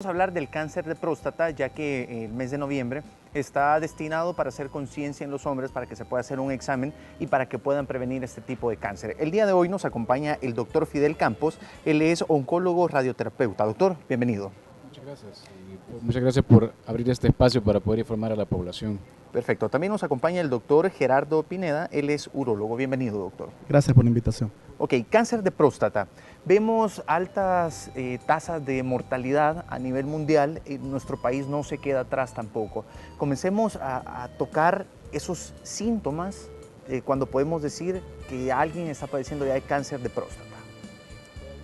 Vamos a hablar del cáncer de próstata, ya que el mes de noviembre está destinado para hacer conciencia en los hombres, para que se pueda hacer un examen y para que puedan prevenir este tipo de cáncer. El día de hoy nos acompaña el doctor Fidel Campos, él es oncólogo radioterapeuta. Doctor, bienvenido. Muchas gracias. Muchas gracias por abrir este espacio para poder informar a la población. Perfecto. También nos acompaña el doctor Gerardo Pineda, él es urólogo. Bienvenido, doctor. Gracias por la invitación. Ok, cáncer de próstata. Vemos altas tasas de mortalidad a nivel mundial y nuestro país no se queda atrás tampoco. Comencemos a tocar esos síntomas cuando podemos decir que alguien está padeciendo ya de cáncer de próstata.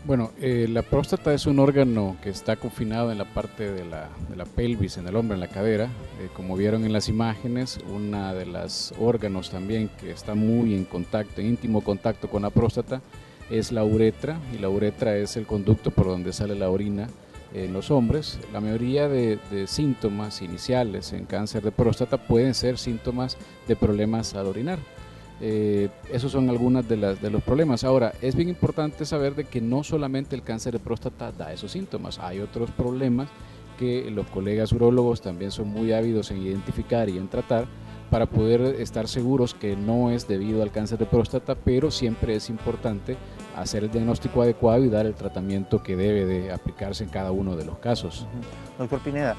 Bueno, la próstata es un órgano que está confinado en la parte de la pelvis, en el hombro, en la cadera. Como vieron en las imágenes, una de los órganos también que está muy en contacto, en íntimo contacto con la próstata, es la uretra, y la uretra es el conducto por donde sale la orina en los hombres. La mayoría de síntomas iniciales en cáncer de próstata pueden ser síntomas de problemas al orinar. Esos son algunos de los problemas. Ahora, es bien importante saber de que no solamente el cáncer de próstata da esos síntomas, hay otros problemas que los colegas urólogos también son muy ávidos en identificar y en tratar para poder estar seguros que no es debido al cáncer de próstata, pero siempre es importante hacer el diagnóstico adecuado y dar el tratamiento que debe de aplicarse en cada uno de los casos. Doctor Pineda,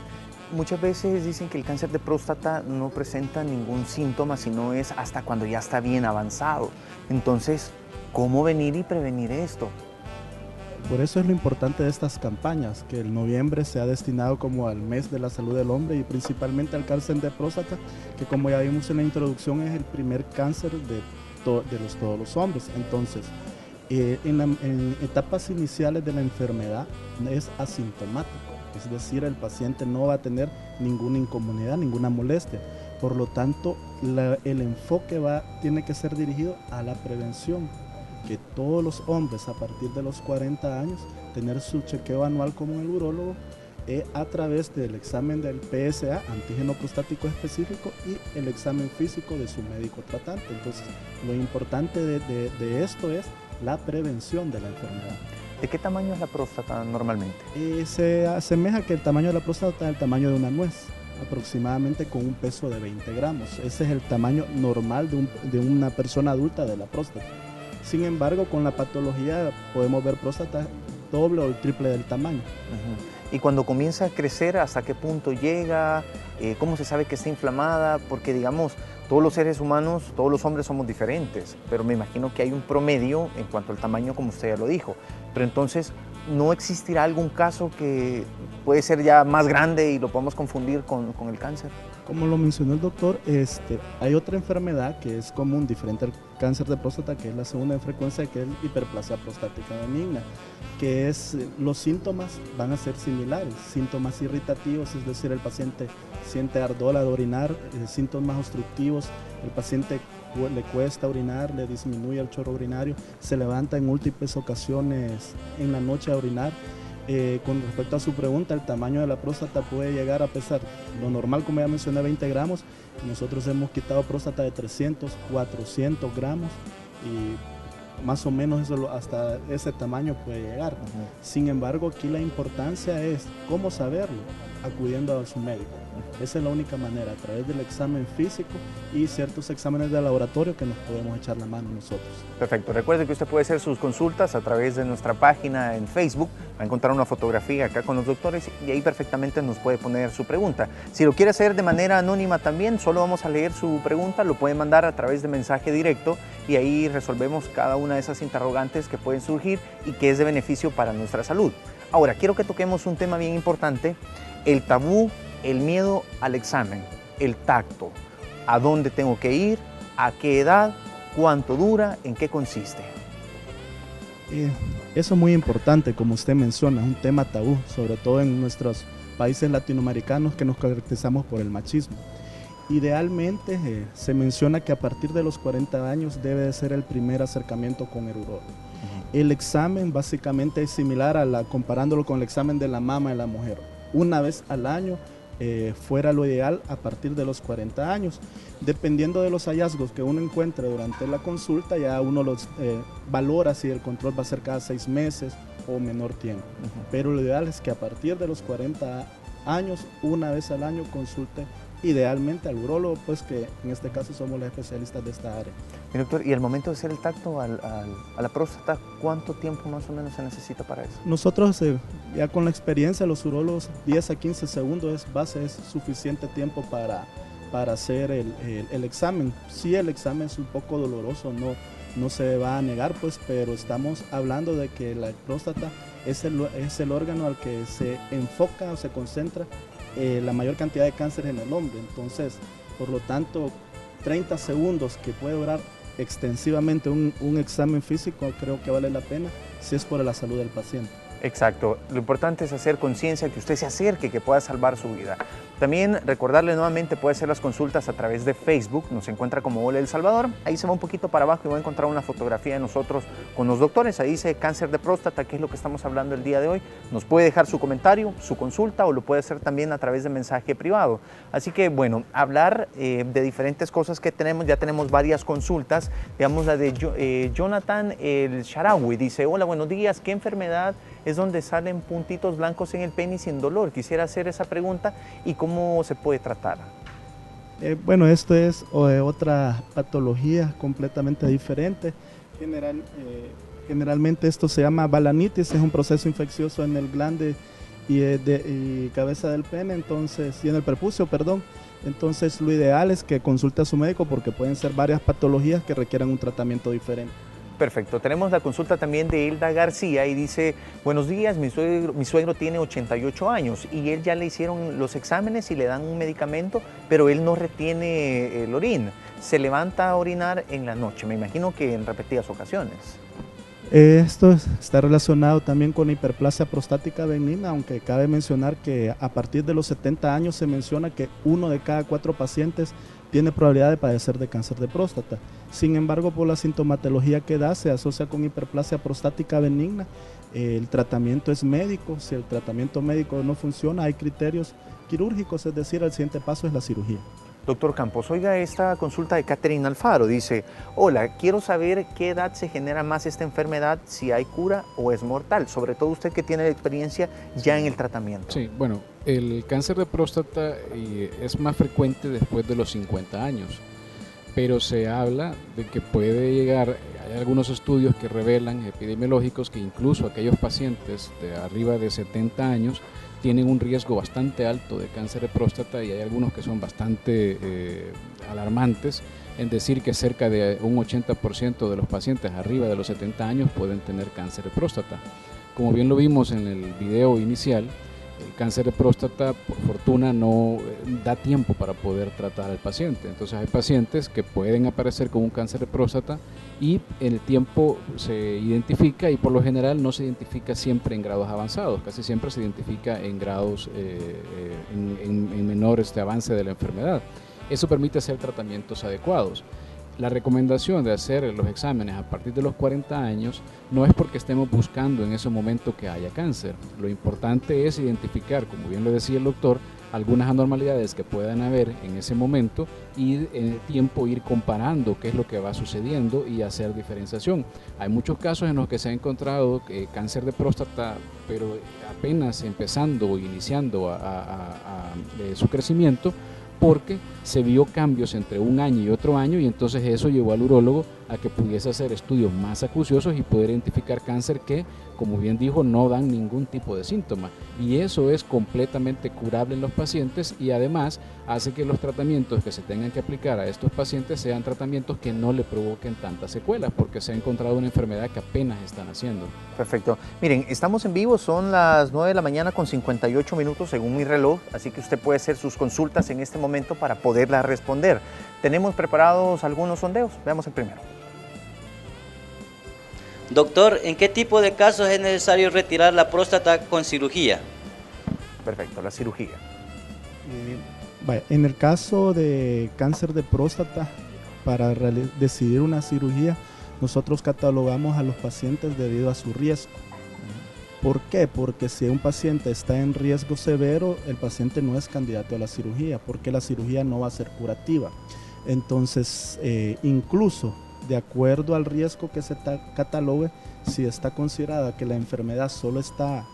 muchas veces dicen que el cáncer de próstata no presenta ningún síntoma, sino es hasta cuando ya está bien avanzado. Entonces, ¿cómo venir y prevenir esto? Por eso es lo importante de estas campañas, que el noviembre se ha destinado como al mes de la salud del hombre y principalmente al cáncer de próstata, que como ya vimos en la introducción es el primer cáncer de todos los hombres. Entonces, en etapas iniciales de la enfermedad es asintomático, es decir, el paciente no va a tener ninguna incomodidad, ninguna molestia. Por lo tanto, el enfoque tiene que ser dirigido a la prevención, que todos los hombres a partir de los 40 años tener su chequeo anual con el urólogo a través del examen del PSA, antígeno prostático específico, y el examen físico de su médico tratante. Entonces, lo importante de esto es la prevención de la enfermedad. ¿De qué tamaño es la próstata normalmente? Se asemeja que el tamaño de la próstata es el tamaño de una nuez, aproximadamente con un peso de 20 gramos. Ese es el tamaño normal de una persona adulta de la próstata. Sin embargo, con la patología podemos ver próstata doble o el triple del tamaño. Y cuando comienza a crecer, ¿hasta qué punto llega? ¿Cómo se sabe que está inflamada? Porque digamos, todos los seres humanos, todos los hombres somos diferentes, pero me imagino que hay un promedio en cuanto al tamaño, como usted ya lo dijo. Pero entonces, ¿no existirá algún caso que puede ser ya más grande y lo podemos confundir con el cáncer? Como lo mencionó el doctor, hay otra enfermedad que es común, diferente al cáncer de próstata, que es la segunda en frecuencia, que es la hiperplasia prostática benigna, que los síntomas van a ser similares, síntomas irritativos, es decir, el paciente siente ardor al orinar, síntomas obstructivos, el paciente le cuesta orinar, le disminuye el chorro urinario, se levanta en múltiples ocasiones en la noche a orinar. Con respecto a su pregunta, el tamaño de la próstata puede llegar a pesar, lo normal, como ya mencioné, 20 gramos. Nosotros hemos quitado próstata de 300, 400 gramos y más o menos hasta ese tamaño puede llegar. Sin embargo, aquí la importancia es cómo saberlo, acudiendo a su médico. Esa es la única manera, a través del examen físico y ciertos exámenes de laboratorio que nos podemos echar la mano nosotros. Perfecto. Recuerde que usted puede hacer sus consultas a través de nuestra página en Facebook. Va a encontrar una fotografía acá con los doctores y ahí perfectamente nos puede poner su pregunta. Si lo quiere hacer de manera anónima también, solo vamos a leer su pregunta, lo puede mandar a través de mensaje directo y ahí resolvemos cada una de esas interrogantes que pueden surgir y que es de beneficio para nuestra salud. Ahora, quiero que toquemos un tema bien importante, el tabú, el miedo al examen, el tacto, a dónde tengo que ir, a qué edad, cuánto dura, en qué consiste. Eso es muy importante, como usted menciona, es un tema tabú, sobre todo en nuestros países latinoamericanos que nos caracterizamos por el machismo. Idealmente se menciona que a partir de los 40 años debe de ser el primer acercamiento con el urólogo. El examen básicamente es similar comparándolo con el examen de la mama de la mujer. Una vez al año fuera lo ideal a partir de los 40 años. Dependiendo de los hallazgos que uno encuentre durante la consulta, ya uno los valora si el control va a ser cada 6 meses o menor tiene. Ujú. Pero lo ideal es que a partir de los 40 años, una vez al año, consulte idealmente al urólogo, pues que en este caso somos los especialistas de esta área. Mi doctor, y al momento de hacer el tacto a la próstata, ¿cuánto tiempo más o menos se necesita para eso? Nosotros ya con la experiencia, los urólogos, 10 a 15 segundos es suficiente tiempo para hacer el examen. Sí, el examen es un poco doloroso, no se va a negar, pues, pero estamos hablando de que la próstata es el órgano al que se enfoca o se concentra la mayor cantidad de cáncer en el hombre. Entonces, por lo tanto, 30 segundos que puede durar extensivamente un examen físico, creo que vale la pena si es por la salud del paciente. Exacto, lo importante es hacer conciencia, que usted se acerque, que pueda salvar su vida. También recordarle nuevamente, puede hacer las consultas a través de Facebook, nos encuentra como Hola El Salvador, ahí se va un poquito para abajo y va a encontrar una fotografía de nosotros con los doctores, ahí dice cáncer de próstata, que es lo que estamos hablando el día de hoy. Nos puede dejar su comentario, su consulta, o lo puede hacer también a través de mensaje privado. Así que bueno, hablar de diferentes cosas que tenemos, ya tenemos varias consultas, digamos la de Jonathan El Sharawi, dice: hola, buenos días, ¿qué enfermedad es donde salen puntitos blancos en el pene sin dolor? Quisiera hacer esa pregunta y cómo se puede tratar. Bueno, esto es otra patología completamente diferente. Generalmente esto se llama balanitis, es un proceso infeccioso en el glande y cabeza del pene, entonces, y en el prepucio, perdón. Entonces lo ideal es que consulte a su médico porque pueden ser varias patologías que requieran un tratamiento diferente. Perfecto, tenemos la consulta también de Hilda García y dice: buenos días, mi suegro tiene 88 años y él ya le hicieron los exámenes y le dan un medicamento, pero él no retiene el orín, se levanta a orinar en la noche, me imagino que en repetidas ocasiones. Esto está relacionado también con hiperplasia prostática benigna, aunque cabe mencionar que a partir de los 70 años se menciona que 1 de cada 4 pacientes tiene probabilidad de padecer de cáncer de próstata. Sin embargo, por la sintomatología que da, se asocia con hiperplasia prostática benigna. El tratamiento es médico. Si el tratamiento médico no funciona, hay criterios quirúrgicos, es decir, el siguiente paso es la cirugía. Doctor Campos, oiga esta consulta de Catherine Alfaro, dice: hola, quiero saber qué edad se genera más esta enfermedad, si hay cura o es mortal, sobre todo usted que tiene la experiencia ya en el tratamiento. Sí, bueno, el cáncer de próstata es más frecuente después de los 50 años, pero se habla de que puede llegar, hay algunos estudios que revelan, epidemiológicos, que incluso aquellos pacientes de arriba de 70 años tienen un riesgo bastante alto de cáncer de próstata, y hay algunos que son bastante alarmantes, en decir que cerca de un 80% de los pacientes arriba de los 70 años pueden tener cáncer de próstata. Como bien lo vimos en el video inicial, el cáncer de próstata, por fortuna, no da tiempo para poder tratar al paciente. Entonces hay pacientes que pueden aparecer con un cáncer de próstata y en el tiempo se identifica, y por lo general no se identifica siempre en grados avanzados, casi siempre se identifica en grados en menor avance de la enfermedad. Eso permite hacer tratamientos adecuados. La recomendación de hacer los exámenes a partir de los 40 años no es porque estemos buscando en ese momento que haya cáncer. Lo importante es identificar, como bien lo decía el doctor, algunas anormalidades que puedan haber en ese momento, y en el tiempo ir comparando qué es lo que va sucediendo y hacer diferenciación. Hay muchos casos en los que se ha encontrado cáncer de próstata, pero apenas empezando o iniciando su crecimiento, porque se vio cambios entre un año y otro año, y entonces eso llevó al urólogo a que pudiese hacer estudios más acuciosos y poder identificar cáncer que, como bien dijo, no dan ningún tipo de síntoma, y eso es completamente curable en los pacientes, y además hace que los tratamientos que se tengan que aplicar a estos pacientes sean tratamientos que no le provoquen tantas secuelas, porque se ha encontrado una enfermedad que apenas están haciendo. Perfecto. Miren, estamos en vivo, son las 9 de la mañana con 58 minutos según mi reloj, así que usted puede hacer sus consultas en este momento para poderlas responder. Tenemos preparados algunos sondeos, veamos el primero. Doctor, ¿en qué tipo de casos es necesario retirar la próstata con cirugía? Perfecto, la cirugía. En el caso de cáncer de próstata, para decidir una cirugía, nosotros catalogamos a los pacientes debido a su riesgo. ¿Por qué? Porque si un paciente está en riesgo severo, el paciente no es candidato a la cirugía, porque la cirugía no va a ser curativa. Entonces, incluso de acuerdo al riesgo que se catalogue, si está considerada que la enfermedad solo está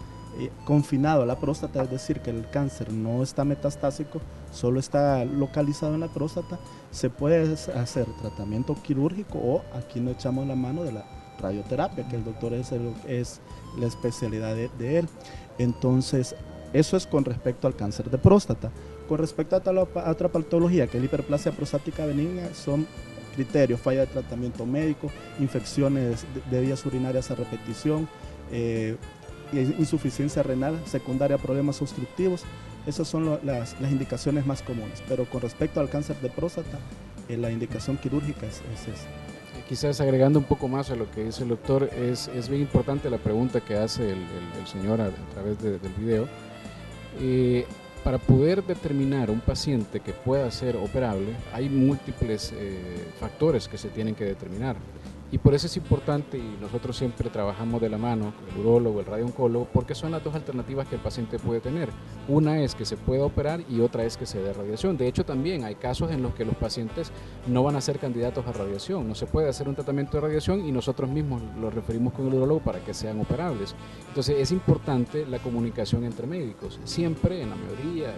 confinado a la próstata, es decir, que el cáncer no está metastásico, solo está localizado en la próstata, se puede hacer tratamiento quirúrgico o aquí nos echamos la mano de la radioterapia, que el doctor es la especialidad de él. Entonces, eso es con respecto al cáncer de próstata. Con respecto a otra patología, que es la hiperplasia prostática benigna, son criterios, falla de tratamiento médico, infecciones de vías urinarias a repetición, insuficiencia renal secundaria a problemas obstructivos. Esas son las indicaciones más comunes, pero con respecto al cáncer de próstata, la indicación quirúrgica es esa. Quizás agregando un poco más a lo que dice el doctor, es bien importante la pregunta que hace el señor a través del video. Para poder determinar un paciente que pueda ser operable, hay múltiples factores que se tienen que determinar. Y por eso es importante, y nosotros siempre trabajamos de la mano con el urólogo, el radiooncólogo, porque son las dos alternativas que el paciente puede tener. Una es que se pueda operar y otra es que se dé radiación. De hecho, también hay casos en los que los pacientes no van a ser candidatos a radiación. No se puede hacer un tratamiento de radiación y nosotros mismos los referimos con el urólogo para que sean operables. Entonces, es importante la comunicación entre médicos. Siempre, en la mayoría,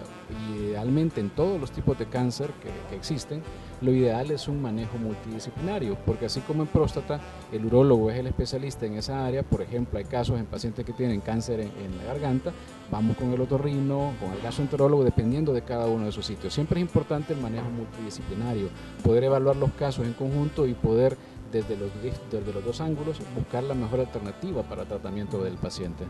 y idealmente en todos los tipos de cáncer que existen, lo ideal es un manejo multidisciplinario, porque así como en próstata, el urólogo es el especialista en esa área. Por ejemplo, hay casos en pacientes que tienen cáncer en la garganta, vamos con el otorrino, con el gastroenterólogo, dependiendo de cada uno de esos sitios. Siempre es importante el manejo multidisciplinario, poder evaluar los casos en conjunto y poder, desde los dos ángulos, buscar la mejor alternativa para el tratamiento del paciente.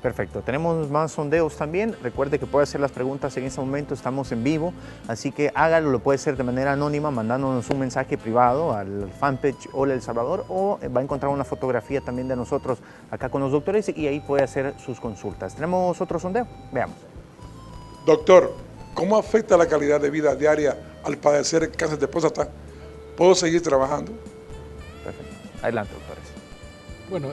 Perfecto, tenemos más sondeos también. Recuerde que puede hacer las preguntas en este momento, estamos en vivo, así que hágalo, lo puede hacer de manera anónima, mandándonos un mensaje privado al fanpage Hola El Salvador, o va a encontrar una fotografía también de nosotros acá con los doctores y ahí puede hacer sus consultas. Tenemos otro sondeo, veamos. Doctor, ¿cómo afecta la calidad de vida diaria al padecer cáncer de próstata? ¿Puedo seguir trabajando? Perfecto, adelante, doctores. Bueno,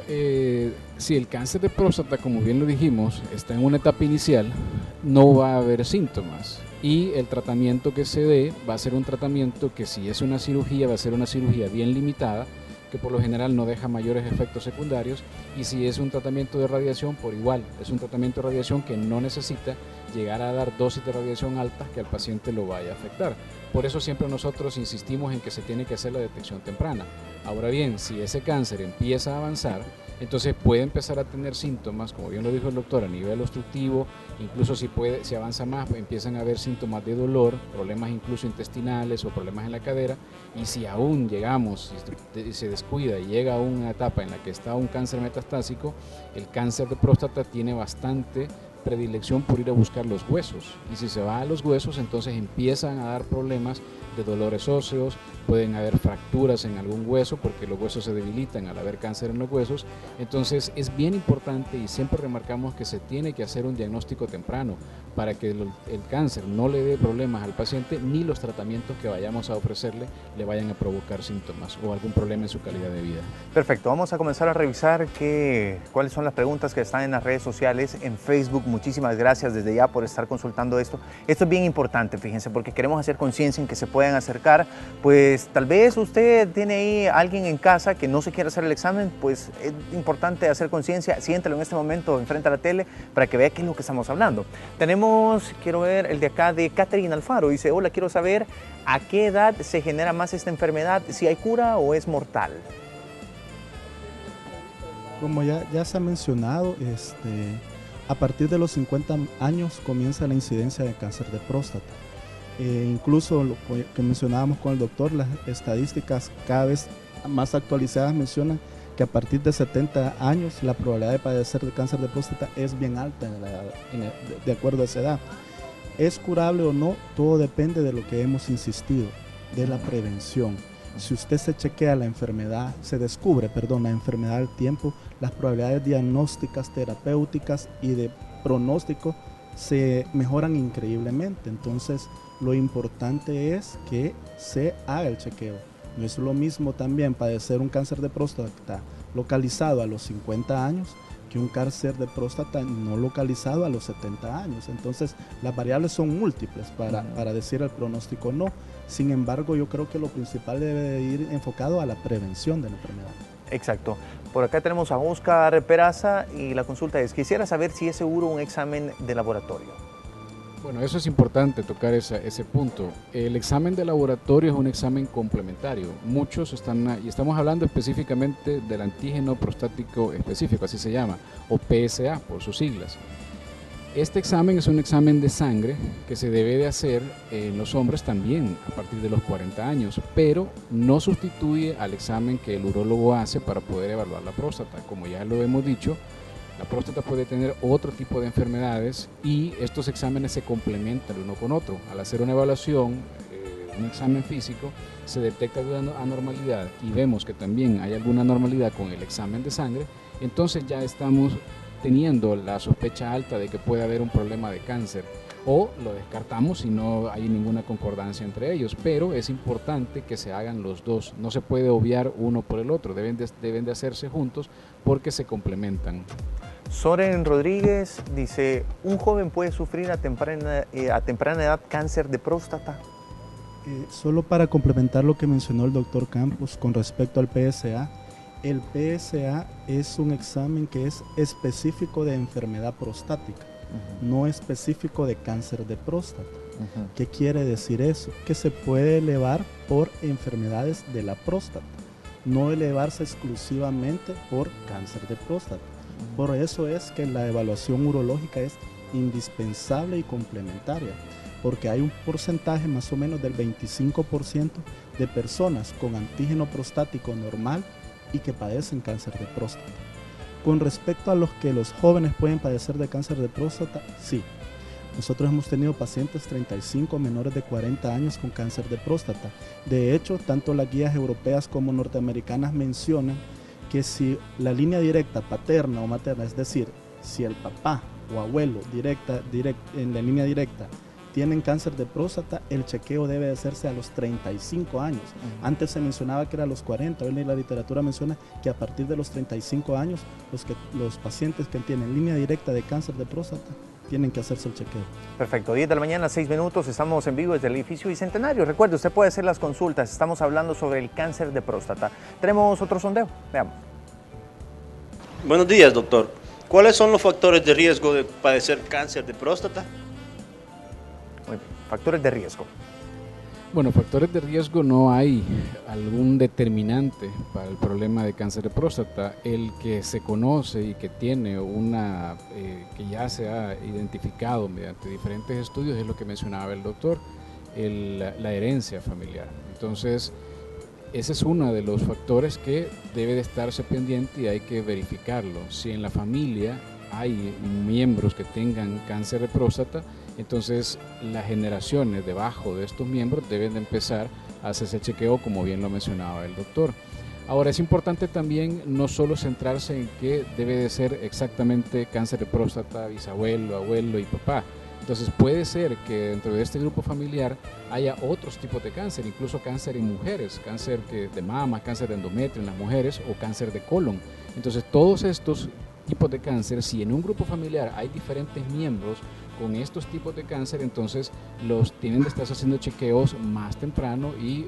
si el cáncer de próstata, como bien lo dijimos, está en una etapa inicial, no va a haber síntomas y el tratamiento que se dé va a ser un tratamiento que, si es una cirugía, va a ser una cirugía bien limitada, que por lo general no deja mayores efectos secundarios, y si es un tratamiento de radiación, por igual, es un tratamiento de radiación que no necesita llegar a dar dosis de radiación altas que al paciente lo vaya a afectar. Por eso siempre nosotros insistimos en que se tiene que hacer la detección temprana. Ahora bien, si ese cáncer empieza a avanzar, entonces puede empezar a tener síntomas, como bien lo dijo el doctor, a nivel obstructivo, incluso si avanza más, empiezan a haber síntomas de dolor, problemas incluso intestinales o problemas en la cadera, y si aún llegamos, si se descuida y llega a una etapa en la que está un cáncer metastásico, el cáncer de próstata tiene bastante predilección por ir a buscar los huesos, y si se va a los huesos, entonces empiezan a dar problemas de dolores óseos, pueden haber fracturas en algún hueso porque los huesos se debilitan al haber cáncer en los huesos. Entonces es bien importante, y siempre remarcamos, que se tiene que hacer un diagnóstico temprano para que el cáncer no le dé problemas al paciente, ni los tratamientos que vayamos a ofrecerle le vayan a provocar síntomas o algún problema en su calidad de vida. Perfecto, vamos a comenzar a revisar cuáles son las preguntas que están en las redes sociales, en Facebook. Muchísimas gracias desde ya por estar consultando esto. Esto es bien importante, fíjense, porque queremos hacer conciencia en que se puedan acercar. Pues tal vez usted tiene ahí a alguien en casa que no se quiere hacer el examen, pues es importante hacer conciencia. Siéntelo en este momento enfrente a la tele para que vea qué es lo que estamos hablando. Quiero ver el de acá de Catherine Alfaro, dice: hola, quiero saber a qué edad se genera más esta enfermedad, si hay cura o es mortal. Como ya se ha mencionado, a partir de los 50 años comienza la incidencia de cáncer de próstata. Incluso lo que mencionábamos con el doctor, las estadísticas cada vez más actualizadas mencionan que a partir de 70 años la probabilidad de padecer de cáncer de próstata es bien alta de acuerdo a esa edad. ¿Es curable o no? Todo depende de lo que hemos insistido, de la prevención. Si usted se chequea la enfermedad, la enfermedad al tiempo, las probabilidades diagnósticas, terapéuticas y de pronóstico se mejoran increíblemente. Entonces, lo importante es que se haga el chequeo. No es lo mismo también padecer un cáncer de próstata localizado a los 50 años que un cáncer de próstata no localizado a los 70 años. Entonces, las variables son múltiples para decir el pronóstico no. Sin embargo, yo creo que lo principal debe de ir enfocado a la prevención de la enfermedad. Exacto. Por acá tenemos a Oscar Peraza y la consulta es, quisiera saber si es seguro un examen de laboratorio. Bueno, eso es importante tocar ese punto. El examen de laboratorio es un examen complementario. Muchos y estamos hablando específicamente del antígeno prostático específico, así se llama, o PSA por sus siglas. Este examen es un examen de sangre que se debe de hacer en los hombres también a partir de los 40 años, pero no sustituye al examen que el urólogo hace para poder evaluar la próstata. Como ya lo hemos dicho, la próstata puede tener otro tipo de enfermedades y estos exámenes se complementan uno con otro. Al hacer una evaluación, un examen físico, se detecta alguna anormalidad y vemos que también hay alguna anormalidad con el examen de sangre, entonces ya estamos teniendo la sospecha alta de que puede haber un problema de cáncer, o lo descartamos si no hay ninguna concordancia entre ellos, pero es importante que se hagan los dos, no se puede obviar uno por el otro, deben de hacerse juntos porque se complementan. Soren Rodríguez dice, ¿un joven puede sufrir a temprana edad cáncer de próstata? Solo para complementar lo que mencionó el doctor Campos con respecto al PSA, el PSA es un examen que es específico de enfermedad prostática, no específico de cáncer de próstata. ¿Qué quiere decir eso? Que se puede elevar por enfermedades de la próstata, no elevarse exclusivamente por cáncer de próstata. Por eso es que la evaluación urológica es indispensable y complementaria, porque hay un porcentaje más o menos del 25% de personas con antígeno prostático normal y que padecen cáncer de próstata. Con respecto a los jóvenes pueden padecer de cáncer de próstata, sí. Nosotros hemos tenido pacientes 35 menores de 40 años con cáncer de próstata. De hecho, tanto las guías europeas como norteamericanas mencionan que si la línea directa paterna o materna, es decir, si el papá o abuelo en la línea directa tienen cáncer de próstata, el chequeo debe hacerse a los 35 años. Antes se mencionaba que era a los 40, hoy la literatura menciona que a partir de los 35 años los pacientes que tienen línea directa de cáncer de próstata tienen que hacerse el chequeo. Perfecto, 10 de la mañana, 6 minutos, estamos en vivo desde el edificio Bicentenario. Recuerde, usted puede hacer las consultas, estamos hablando sobre el cáncer de próstata. Tenemos otro sondeo, veamos. Buenos días, doctor. ¿Cuáles son los factores de riesgo de padecer cáncer de próstata? Muy bien. Factores de riesgo. Bueno, factores de riesgo no hay algún determinante para el problema de cáncer de próstata. El que se conoce y que tiene que ya se ha identificado mediante diferentes estudios es lo que mencionaba el doctor, la herencia familiar. Entonces, ese es uno de los factores que debe de estarse pendiente y hay que verificarlo. Si en la familia hay miembros que tengan cáncer de próstata, entonces las generaciones debajo de estos miembros deben de empezar a hacerse el chequeo, como bien lo mencionaba el doctor. Ahora, es importante también no solo centrarse en que debe de ser exactamente cáncer de próstata, bisabuelo, abuelo y papá. Entonces puede ser que dentro de este grupo familiar haya otros tipos de cáncer, incluso cáncer en mujeres, cáncer de mama, cáncer de endometrio en las mujeres o cáncer de colon. Entonces todos estos tipos de cáncer, si en un grupo familiar hay diferentes miembros con estos tipos de cáncer, entonces los tienen de estar haciendo chequeos más temprano y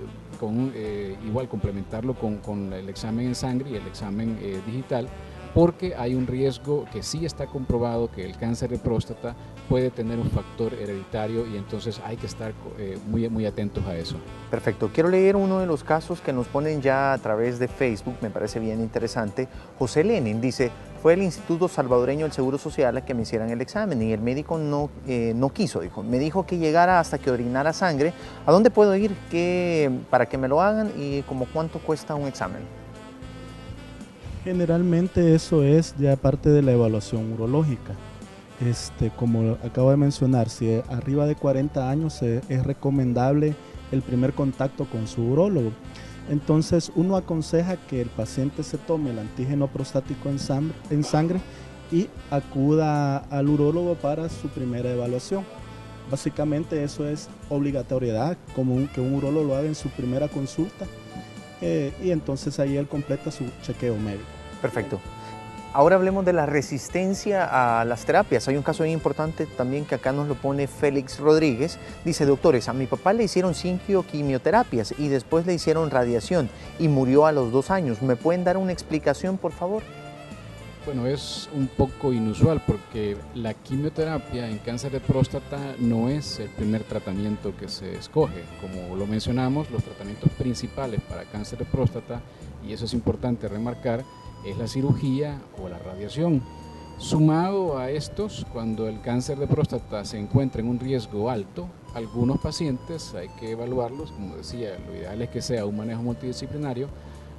igual complementarlo con el examen en sangre y el examen digital, porque hay un riesgo que sí está comprobado que el cáncer de próstata puede tener un factor hereditario y entonces hay que estar muy atentos a eso. Perfecto. Quiero leer uno de los casos que nos ponen ya a través de Facebook, me parece bien interesante. José Lenin dice, fue el Instituto Salvadoreño del Seguro Social a que me hicieran el examen y el médico no quiso, dijo. Me dijo que llegara hasta que orinara sangre. ¿A dónde puedo ir para que me lo hagan y como cuánto cuesta un examen? Generalmente eso es ya parte de la evaluación urológica. Como acabo de mencionar, si arriba de 40 años es recomendable el primer contacto con su urólogo. Entonces uno aconseja que el paciente se tome el antígeno prostático en sangre y acuda al urólogo para su primera evaluación. Básicamente eso es obligatoriedad, como que un urólogo lo haga en su primera consulta y entonces ahí él completa su chequeo médico. Perfecto. Ahora hablemos de la resistencia a las terapias. Hay un caso bien importante también que acá nos lo pone Félix Rodríguez. Dice, doctores, a mi papá le hicieron 5 quimioterapias y después le hicieron radiación y murió a los 2 años. ¿Me pueden dar una explicación, por favor? Bueno, es un poco inusual porque la quimioterapia en cáncer de próstata no es el primer tratamiento que se escoge. Como lo mencionamos, los tratamientos principales para cáncer de próstata, y eso es importante remarcar, es la cirugía o la radiación. Sumado a estos, cuando el cáncer de próstata se encuentra en un riesgo alto, algunos pacientes hay que evaluarlos, como decía, lo ideal es que sea un manejo multidisciplinario.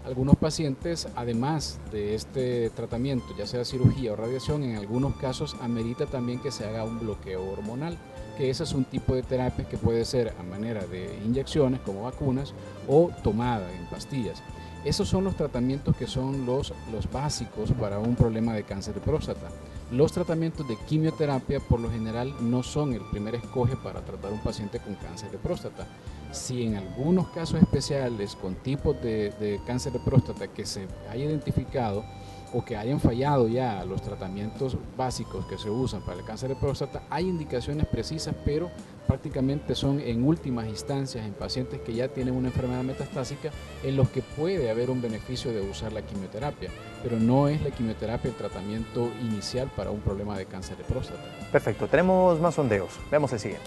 Algunos pacientes, además de este tratamiento, ya sea cirugía o radiación, en algunos casos amerita también que se haga un bloqueo hormonal, que ese es un tipo de terapia que puede ser a manera de inyecciones como vacunas o tomada en pastillas. Esos son los tratamientos que son los básicos para un problema de cáncer de próstata. Los tratamientos de quimioterapia por lo general no son el primer escoge para tratar a un paciente con cáncer de próstata. Si en algunos casos especiales con tipos de cáncer de próstata que se haya identificado o que hayan fallado ya los tratamientos básicos que se usan para el cáncer de próstata, hay indicaciones precisas, pero prácticamente son en últimas instancias en pacientes que ya tienen una enfermedad metastásica en los que puede haber un beneficio de usar la quimioterapia, pero no es la quimioterapia el tratamiento inicial para un problema de cáncer de próstata. Perfecto, tenemos más sondeos. Veamos el siguiente.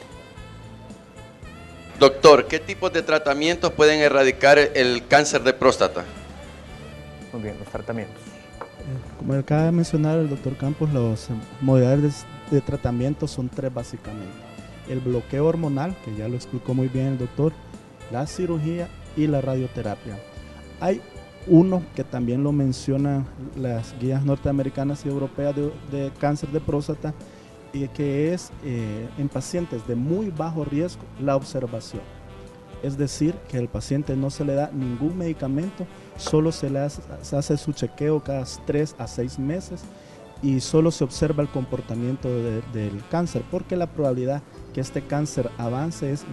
Doctor, ¿qué tipos de tratamientos pueden erradicar el cáncer de próstata? Muy bien, los tratamientos. Como acaba de mencionar el doctor Campos, las modalidades de tratamiento son 3 básicamente. El bloqueo hormonal, que ya lo explicó muy bien el doctor, la cirugía y la radioterapia. Hay uno que también lo mencionan las guías norteamericanas y europeas de cáncer de próstata, y que es en pacientes de muy bajo riesgo la observación. Es decir, que al paciente no se le da ningún medicamento, solo se hace su chequeo cada 3 a 6 meses y solo se observa el comportamiento del cáncer, porque la probabilidad que este cáncer avance es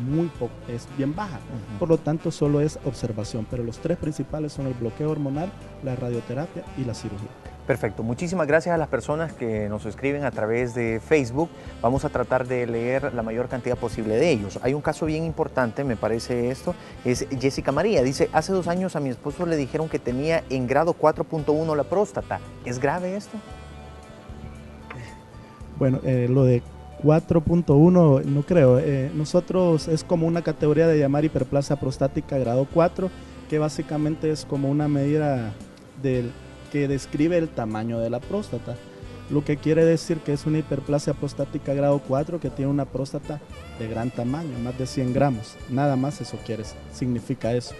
bien baja. Por lo tanto, solo es observación, pero los 3 principales son el bloqueo hormonal, la radioterapia y la cirugía. Perfecto, muchísimas gracias a las personas que nos escriben a través de Facebook. Vamos a tratar de leer la mayor cantidad posible de ellos. Hay un caso bien importante, me parece esto, es Jessica María. Dice, hace 2 años a mi esposo le dijeron que tenía en grado 4.1 la próstata. ¿Es grave esto? Bueno, lo de 4.1 no creo. Nosotros es como una categoría de llamar hiperplasia prostática grado 4, que básicamente es como una medida que describe el tamaño de la próstata, lo que quiere decir que es una hiperplasia prostática grado 4 que tiene una próstata de gran tamaño, más de 100 gramos, nada más eso significa eso.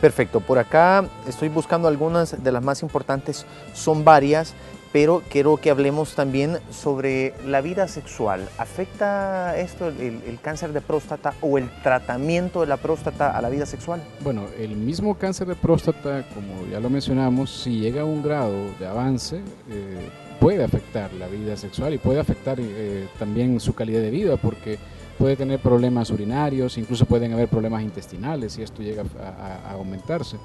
Perfecto, por acá estoy buscando algunas de las más importantes, son varias, pero quiero que hablemos también sobre la vida sexual. ¿Afecta esto el cáncer de próstata o el tratamiento de la próstata a la vida sexual? Bueno, el mismo cáncer de próstata, como ya lo mencionamos, si llega a un grado de avance, puede afectar la vida sexual y puede afectar también su calidad de vida, porque puede tener problemas urinarios, incluso pueden haber problemas intestinales si esto llega a aumentarse.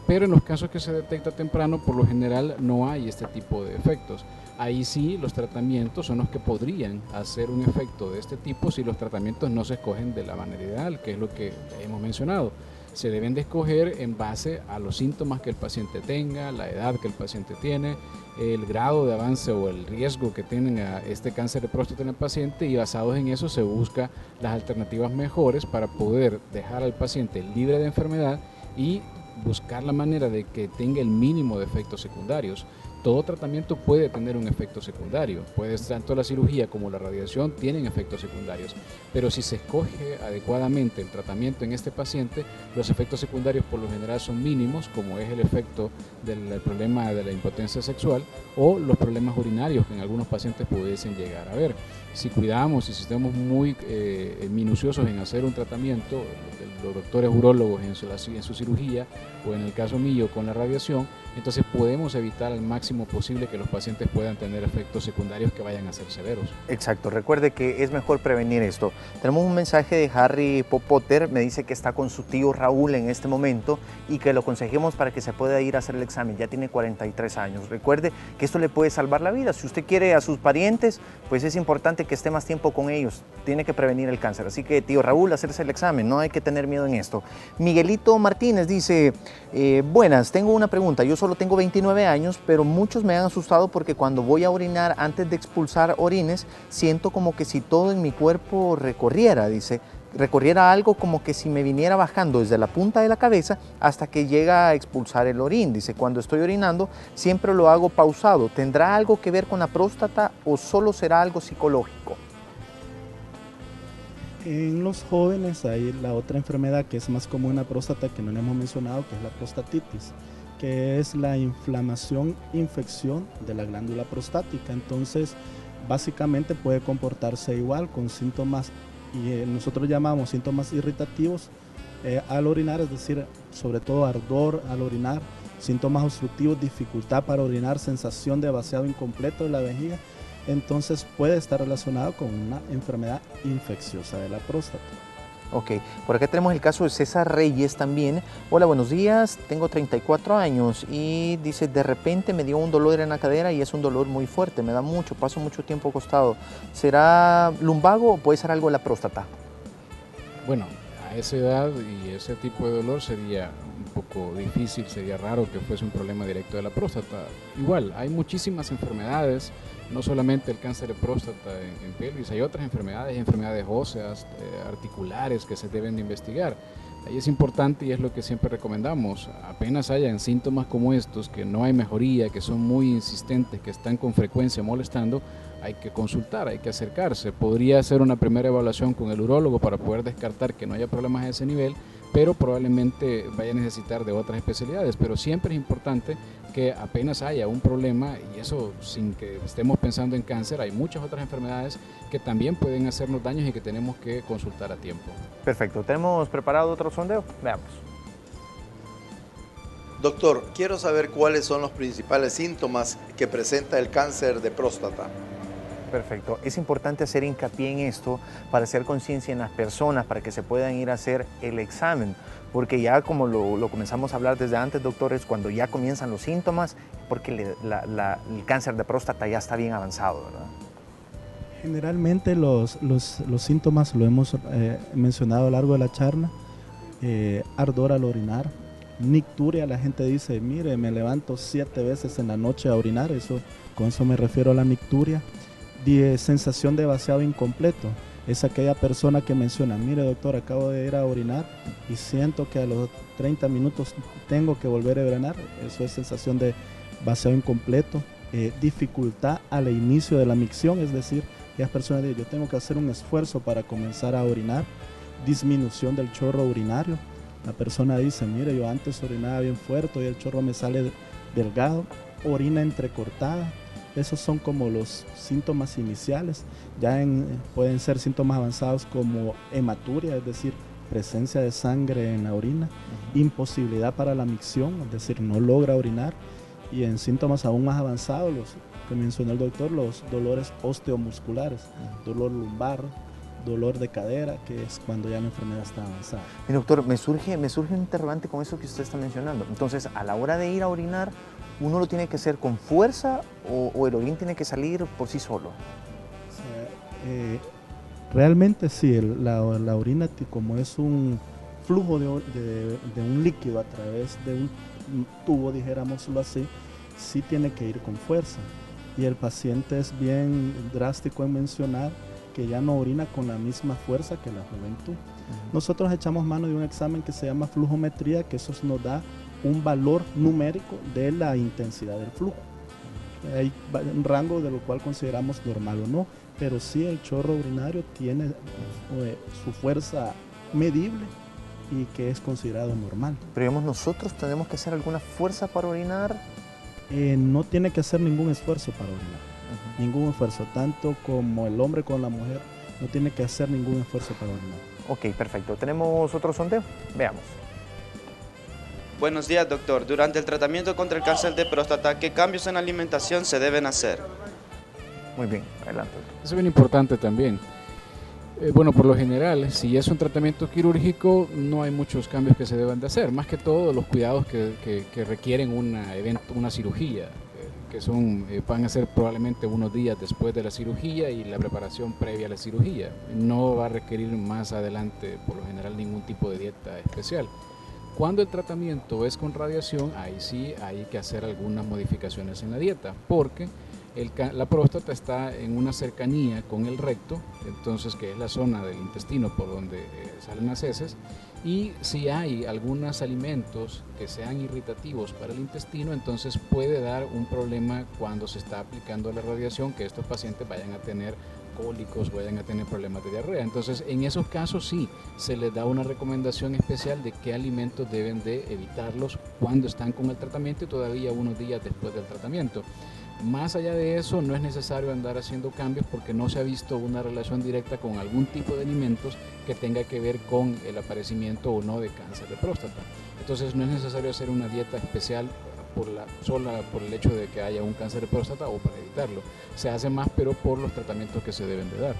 Pero en los casos que se detecta temprano, por lo general no hay este tipo de efectos. Ahí sí, los tratamientos son los que podrían hacer un efecto de este tipo si los tratamientos no se escogen de la manera ideal, que es lo que hemos mencionado. Se deben de escoger en base a los síntomas que el paciente tenga, la edad que el paciente tiene, el grado de avance o el riesgo que tienen a este cáncer de próstata en el paciente, y basados en eso se busca las alternativas mejores para poder dejar al paciente libre de enfermedad y buscar la manera de que tenga el mínimo de efectos secundarios. Todo tratamiento puede tener un efecto secundario, tanto la cirugía como la radiación tienen efectos secundarios, pero si se escoge adecuadamente el tratamiento en este paciente, los efectos secundarios por lo general son mínimos, como es el efecto del problema de la impotencia sexual o los problemas urinarios que en algunos pacientes pudiesen llegar a ver. Si cuidamos y si estamos muy minuciosos en hacer un tratamiento, los doctores urólogos en su cirugía, o en el caso mío con la radiación, entonces podemos evitar al máximo posible que los pacientes puedan tener efectos secundarios que vayan a ser severos. Exacto, recuerde que es mejor prevenir esto. Tenemos un mensaje de Harry Popotter, me dice que está con su tío Raúl en este momento y que lo aconsejemos para que se pueda ir a hacer el examen, ya tiene 43 años. Recuerde que esto le puede salvar la vida. Si usted quiere a sus parientes, pues es importante que esté más tiempo con ellos, tiene que prevenir el cáncer. Así que tío Raúl, hacerse el examen, no hay que tener miedo en esto. Miguelito Martínez dice, buenas, tengo una pregunta, yo solo tengo 29 años, pero muchos me han asustado porque cuando voy a orinar antes de expulsar orines, siento como que si todo en mi cuerpo recorriera, dice, recorriera algo como que si me viniera bajando desde la punta de la cabeza hasta que llega a expulsar el orín. Dice, cuando estoy orinando siempre lo hago pausado. ¿Tendrá algo que ver con la próstata o solo será algo psicológico? En los jóvenes hay la otra enfermedad que es más común en la próstata que no le hemos mencionado, que es la prostatitis, que es la infección de la glándula prostática. Entonces, básicamente puede comportarse igual con síntomas, y nosotros llamamos síntomas irritativos al orinar, es decir, sobre todo ardor al orinar, síntomas obstructivos, dificultad para orinar, sensación de vaciado incompleto de la vejiga. Entonces puede estar relacionado con una enfermedad infecciosa de la próstata. Ok, por acá tenemos el caso de César Reyes también. Hola, buenos días, tengo 34 años y dice, de repente me dio un dolor en la cadera y es un dolor muy fuerte, me da mucho, paso mucho tiempo acostado. ¿Será lumbago o puede ser algo de la próstata? Bueno, a esa edad y ese tipo de dolor sería un poco difícil, sería raro que fuese un problema directo de la próstata. Igual, hay muchísimas enfermedades, no solamente el cáncer de próstata en pelvis, hay otras enfermedades óseas, articulares que se deben de investigar. Ahí es importante y es lo que siempre recomendamos, apenas hayan síntomas como estos, que no hay mejoría, que son muy insistentes, que están con frecuencia molestando, hay que consultar, hay que acercarse. Podría hacer una primera evaluación con el urólogo para poder descartar que no haya problemas a ese nivel, pero probablemente vaya a necesitar de otras especialidades. Pero siempre es importante que apenas haya un problema, y eso sin que estemos pensando en cáncer, hay muchas otras enfermedades que también pueden hacernos daños y que tenemos que consultar a tiempo. Perfecto, ¿tenemos preparado otro sondeo? Veamos. Doctor, quiero saber cuáles son los principales síntomas que presenta el cáncer de próstata. Perfecto, es importante hacer hincapié en esto para hacer conciencia en las personas, para que se puedan ir a hacer el examen, porque ya como lo comenzamos a hablar desde antes, doctores, cuando ya comienzan los síntomas, porque el cáncer de próstata ya está bien avanzado, ¿verdad? Generalmente los síntomas, lo hemos mencionado a lo largo de la charla, ardor al orinar, nicturia, la gente dice, mire, me levanto 7 veces en la noche a orinar, con eso me refiero a la nicturia. Sensación de vaciado incompleto, es aquella persona que menciona, mire doctor, acabo de ir a orinar y siento que a los 30 minutos tengo que volver a orinar, eso es sensación de vaciado incompleto. Dificultad al inicio de la micción, es decir, aquellas personas dicen, yo tengo que hacer un esfuerzo para comenzar a orinar. Disminución del chorro urinario, la persona dice, mire, yo antes orinaba bien fuerte y el chorro me sale delgado. Orina entrecortada. Esos son como los síntomas iniciales. Ya pueden ser síntomas avanzados como hematuria, es decir, presencia de sangre en la orina, imposibilidad para la micción, es decir, no logra orinar, y en síntomas aún más avanzados, los que mencionó el doctor, los dolores osteomusculares, dolor lumbar, dolor de cadera, que es cuando ya la enfermedad está avanzada. Y doctor, me surge un interrogante con eso que usted está mencionando. Entonces, a la hora de ir a orinar, ¿uno lo tiene que hacer con fuerza o el orín tiene que salir por sí solo? Realmente sí, la orina, como es un flujo de un líquido a través de un tubo, dijéramoslo así, sí tiene que ir con fuerza. Y el paciente es bien drástico en mencionar que ya no orina con la misma fuerza que la juventud. Nosotros echamos mano de un examen que se llama flujometría, que eso nos da un valor numérico de la intensidad del flujo. Hay un rango de lo cual consideramos normal o no, pero sí el chorro urinario tiene su fuerza medible y que es considerado normal. Pero digamos, ¿nosotros tenemos que hacer alguna fuerza para orinar? No tiene que hacer ningún esfuerzo para orinar. Ningún esfuerzo, tanto como el hombre como la mujer, no tiene que hacer ningún esfuerzo para orinar. Ok, perfecto. ¿Tenemos otro sondeo? Veamos. Buenos días, doctor. Durante el tratamiento contra el cáncer de próstata, ¿qué cambios en la alimentación se deben hacer? Muy bien, adelante. Eso es bien importante también. Bueno, por lo general, si es un tratamiento quirúrgico, no hay muchos cambios que se deban de hacer, más que todo los cuidados que requieren una cirugía, van a ser probablemente unos días después de la cirugía y la preparación previa a la cirugía. No va a requerir más adelante, por lo general, ningún tipo de dieta especial. Cuando el tratamiento es con radiación, ahí sí hay que hacer algunas modificaciones en la dieta, porque la próstata está en una cercanía con el recto, entonces que es la zona del intestino por donde salen las heces, y si hay algunos alimentos que sean irritativos para el intestino, entonces puede dar un problema cuando se está aplicando la radiación, que estos pacientes vayan a tener cólicos, vayan a tener problemas de diarrea. Entonces, en esos casos sí se les da una recomendación especial de qué alimentos deben de evitarlos cuando están con el tratamiento y todavía unos días después del tratamiento. Más allá de eso, no es necesario andar haciendo cambios porque no se ha visto una relación directa con algún tipo de alimentos que tenga que ver con el aparecimiento o no de cáncer de próstata. Entonces, no es necesario hacer una dieta especial por el hecho de que haya un cáncer de próstata o para evitarlo. Se hace más, pero por los tratamientos que se deben de dar.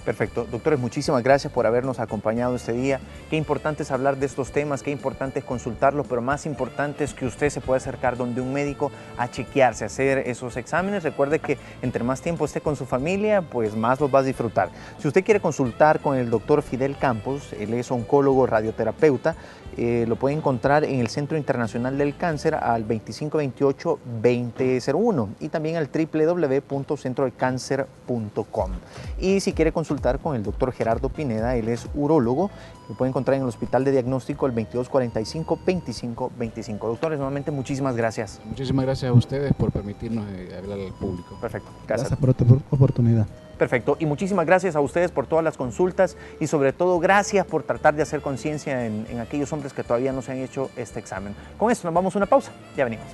Perfecto. Doctores, muchísimas gracias por habernos acompañado este día. Qué importante es hablar de estos temas, qué importante es consultarlos, pero más importante es que usted se pueda acercar donde un médico a chequearse, a hacer esos exámenes. Recuerde que entre más tiempo esté con su familia, pues más los va a disfrutar. Si usted quiere consultar con el doctor Fidel Campos, él es oncólogo radioterapeuta, lo puede encontrar en el Centro Internacional del Cáncer al 2528-2001 y también al www.centrodelcáncer.com. Y si quiere consultar con el doctor Gerardo Pineda, él es urólogo, lo puede encontrar en el Hospital de Diagnóstico el 2245-2525. Doctores, nuevamente muchísimas gracias. Muchísimas gracias a ustedes por permitirnos hablar al público. Perfecto. Gracias por tu oportunidad. Perfecto. Y muchísimas gracias a ustedes por todas las consultas y sobre todo gracias por tratar de hacer conciencia en aquellos hombres que todavía no se han hecho este examen. Con esto nos vamos a una pausa. Ya venimos.